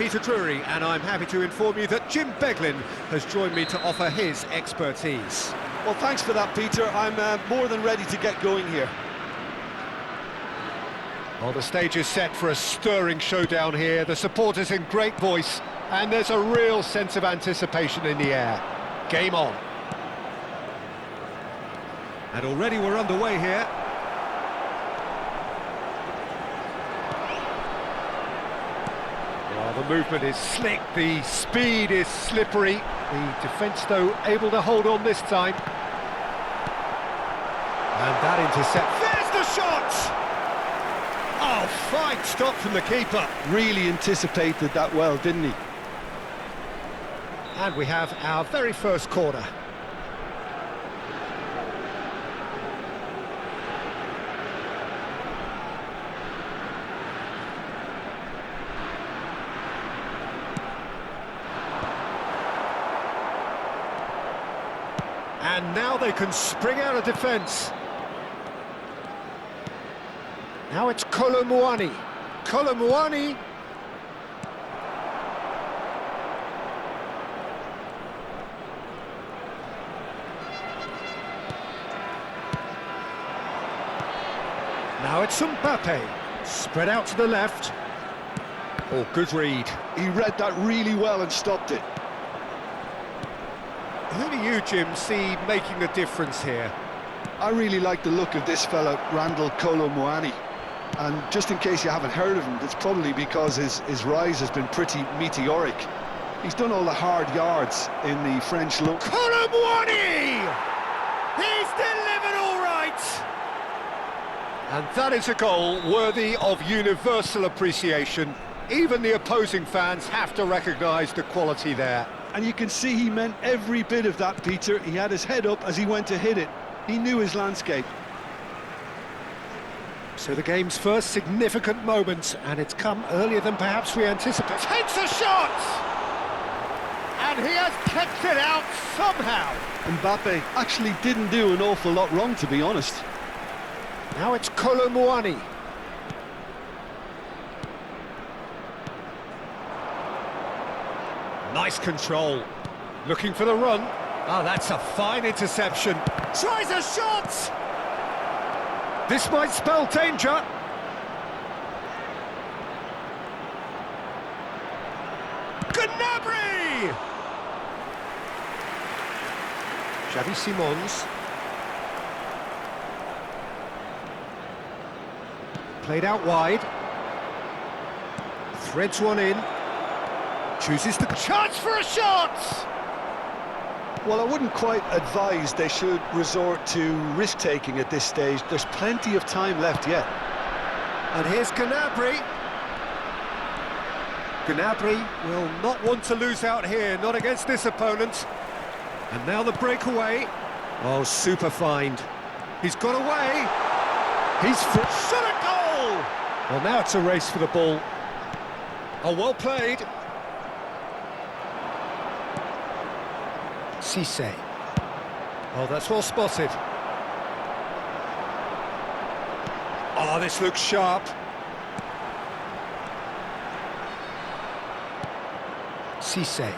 Peter Drury, and I'm happy to inform you that Jim Beglin has joined me to offer his expertise. Well, thanks for that, Peter. I'm more than ready to get going here. Well, the stage is set for a stirring showdown here. The supporters in great voice, and there's a real sense of anticipation in the air. Game on. And already we're underway here. Well, the movement is slick, the speed is slippery. The defence, though, able to hold on this time. And that intercept. There's the shot! Oh, fine stop from the keeper. Really anticipated that well, didn't he? And we have our very first corner. And now they can spring out of defence. Now it's Kolo Muani. Kolo Muani. Now it's Mbappe. Spread out to the left. Oh, good read. He read that really well and stopped it. Who do you, Jim, see making the difference here? I really like the look of this fella, Randal Kolo Muani. And just in case you haven't heard of him, it's probably because his rise has been pretty meteoric. He's done all the hard yards in the French look. Kolo Muani! He's delivered all right! And that is a goal worthy of universal appreciation. Even the opposing fans have to recognise the quality there. And you can see he meant every bit of that, Peter. He had his head up as he went to hit it. He knew his landscape. So the game's first significant moment, and it's come earlier than perhaps we anticipated. Takes a shot! And he has kept it out somehow. Mbappe actually didn't do an awful lot wrong, to be honest. Now it's Kolo Muani. Nice control. Looking for the run. Oh, that's a fine interception. Tries a shot! This might spell danger. Gnabry! Xavi Simons. Played out wide. Threads one in. Chooses the chance for a shot! Well, I wouldn't quite advise they should resort to risk-taking at this stage. There's plenty of time left yet. And here's Gnabry. Gnabry will not want to lose out here, not against this opponent. And now the breakaway. Oh, super find. He's got away. He's shot a goal! Well, now it's a race for the ball. Oh, well played. Cisse. Oh, that's well spotted. Oh, this looks sharp. Cisse.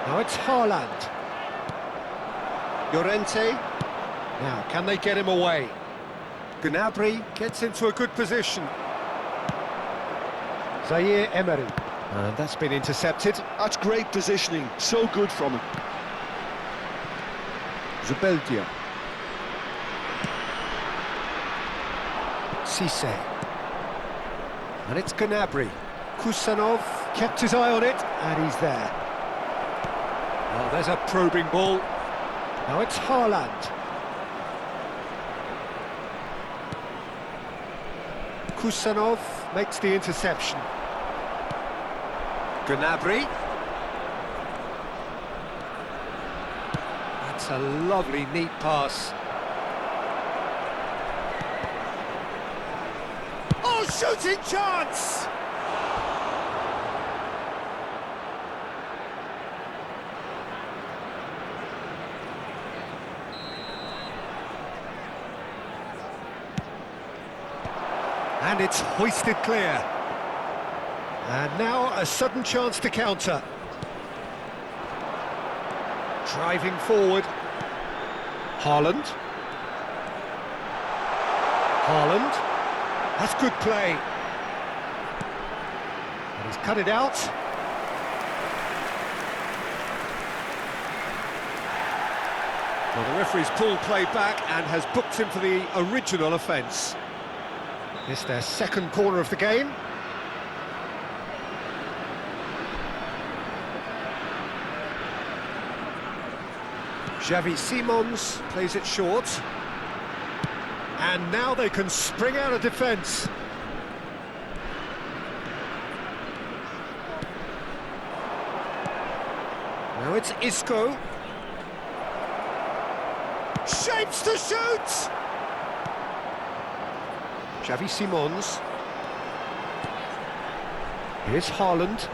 Now it's Haaland. Llorente. Now, can they get him away? Gnabry gets into a good position. Zaire Emery. And that's been intercepted. That's great positioning. So good from him. Zubeldia. Cisse. And it's Gnabry. Kusanov kept his eye on it, and he's there. Oh, there's a probing ball. Now it's Haaland. Kusanov makes the interception. Gnabry. That's a lovely, neat pass. Oh, shooting chance! And it's hoisted clear. And now a sudden chance to counter. Driving forward. Haaland. Haaland. That's good play. And he's cut it out. Well, the referee's pulled play back and has booked him for the original offence. It's their second corner of the game. Xavi Simons plays it short. And now they can spring out of defence. Now it's Isco. Shapes to shoot! Xavi Simons. Here's Haaland.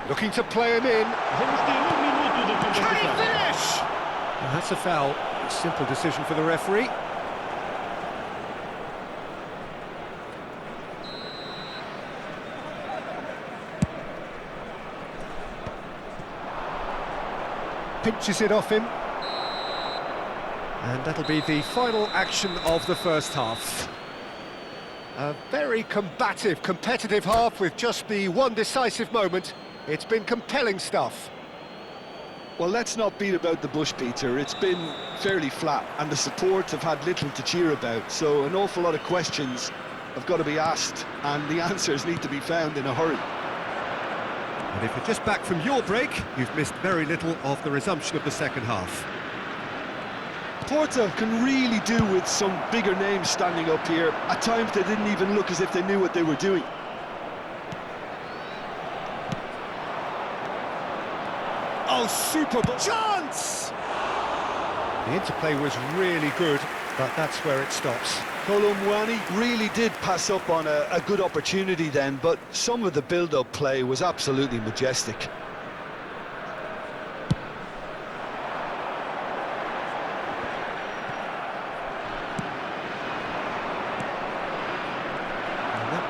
Looking to play him in. Can he finish? Well, that's a foul. Simple decision for the referee. Pinches it off him. And that'll be the final action of the first half. A very combative, competitive half with just the one decisive moment. It's been compelling stuff. Well, let's not beat about the bush, Peter. It's been fairly flat, and the support have had little to cheer about, so an awful lot of questions have got to be asked, and the answers need to be found in a hurry. And if you're just back from your break, you've missed very little of the resumption of the second half. Porto can really do with some bigger names standing up here. At times they didn't even look as if they knew what they were doing. Oh, super chance! The interplay was really good, but that's where it stops. Kolo Muani really did pass up on a good opportunity then, but some of the build-up play was absolutely majestic.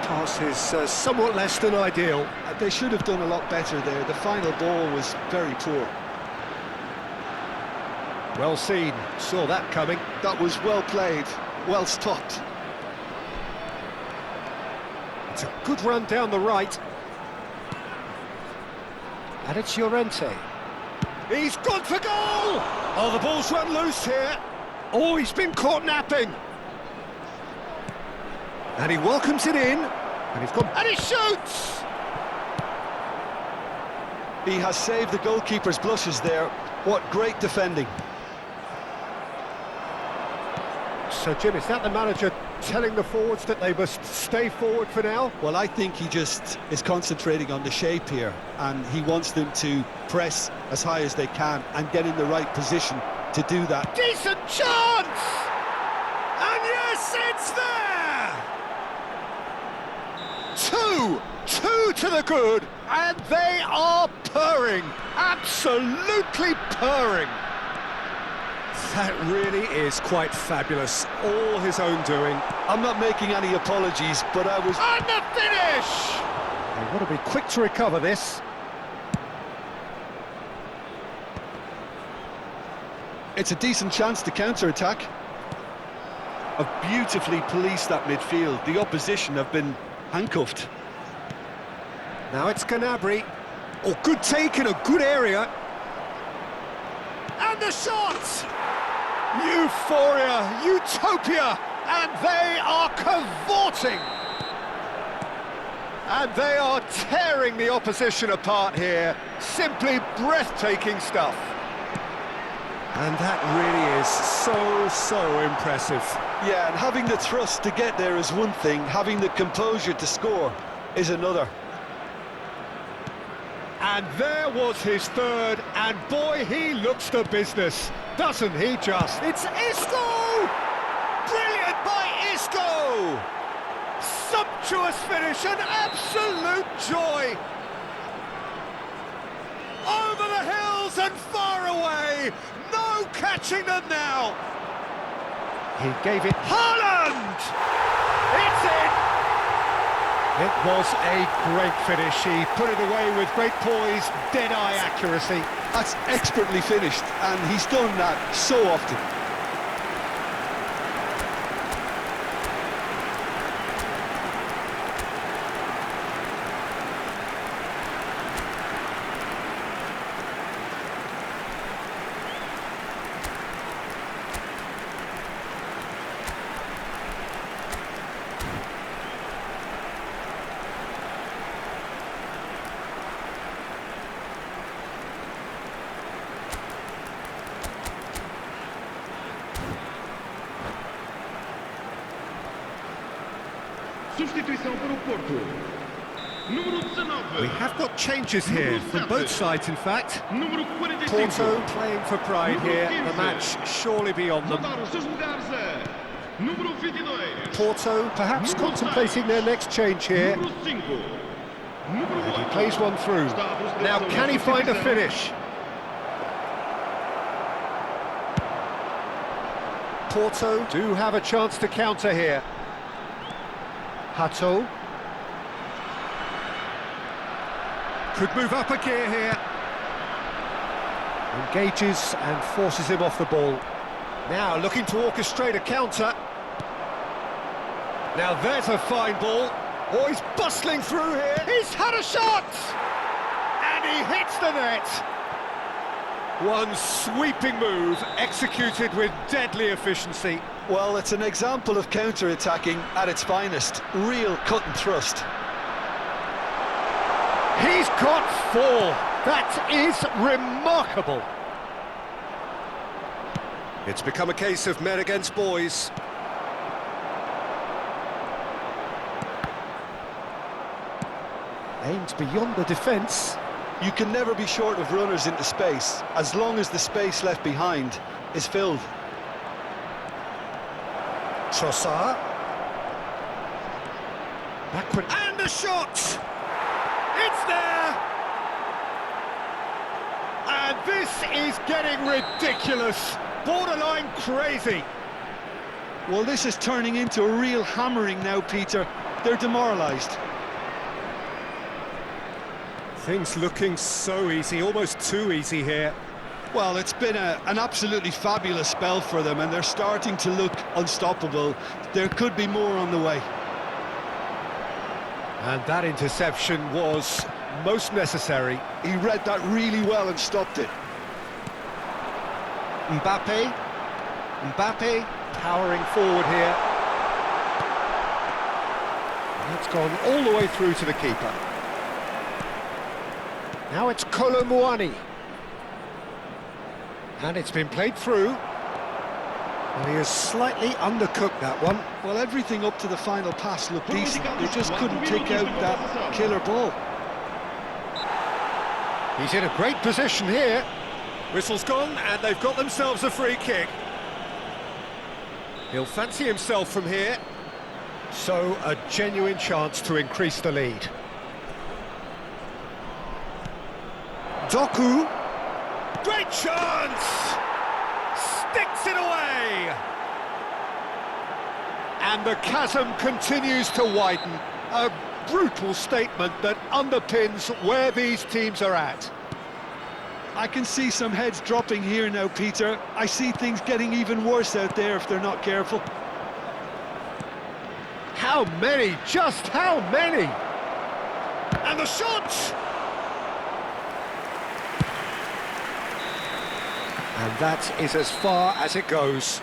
Pass is somewhat less than ideal. They should have done a lot better there. The final ball was very poor. Well seen, saw that coming. That was well played, well stopped. It's a good run down the right. And it's Llorente. He's gone for goal! Oh, the ball's run loose here. Oh, he's been caught napping. And he welcomes it in. And he's gone, and he shoots! He has saved the goalkeeper's blushes there. What great defending. So, Jim, is that the manager telling the forwards that they must stay forward for now? Well, I think he just is concentrating on the shape here, and he wants them to press as high as they can and get in the right position to do that. Decent chance! And yes, it's there! Two to the good, and they are purring, absolutely purring. That really is quite fabulous, all his own doing. I'm not making any apologies, but I was... And the finish! They want to be quick to recover this. It's a decent chance to counter-attack. Have beautifully policed that midfield. The opposition have been handcuffed. Now it's Gnabry. Oh, good take in a good area. And the shot! Euphoria, utopia, and they are cavorting. And they are tearing the opposition apart here. Simply breathtaking stuff. And that really is so impressive. Yeah, and having the thrust to get there is one thing, having the composure to score is another. And there was his third, and boy, he looks the business, doesn't he just? It's Isco! Brilliant by Isco! Sumptuous finish, an absolute joy! Over the hills and far away, no catching them now! He gave it... Haaland! It's in! It was a great finish. He put it away with great poise, dead-eye accuracy. That's expertly finished, and he's done that so often. Substituição para o Porto. Número 19. We have got changes here from both sides, in fact. Número 45. Porto playing for pride here. The match surely beyond them. Mudaram os seus lugares é número 22. Porto perhaps contemplating their next change here. Número 5. Número He 8. plays one through. Now can he find a finish? Porto do have a chance to counter here. Hato could move up a gear here. Engages and forces him off the ball. Now looking to orchestrate a counter. Now there's a fine ball. Oh, he's bustling through here. He's had a shot! And he hits the net. One sweeping move executed with deadly efficiency. Well, it's an example of counter-attacking at its finest. Real cut and thrust. He's got 4. That is remarkable. It's become a case of men against boys. Aimed beyond the defence. You can never be short of runners into space, as long as the space left behind is filled. Trossard. Backward. And a shot! It's there! And this is getting ridiculous. Borderline crazy. Well, this is turning into a real hammering now, Peter. They're demoralised. Things looking so easy, almost too easy here. Well, it's been an absolutely fabulous spell for them, and they're starting to look unstoppable. There could be more on the way. And that interception was most necessary. He read that really well and stopped it. Mbappe powering forward here. And it's gone all the way through to the keeper. Now it's Kolo Muani. And it's been played through. And he has slightly undercooked that one. Well, everything up to the final pass looked decent. They just couldn't take out that killer ball. He's in a great position here. Whistle's gone, and they've got themselves a free kick. He'll fancy himself from here. So, a genuine chance to increase the lead. Doku. Great chance! Sticks it away! And the chasm continues to widen. A brutal statement that underpins where these teams are at. I can see some heads dropping here now, Peter. I see things getting even worse out there if they're not careful. How many? Just how many? And the shot! And that is as far as it goes.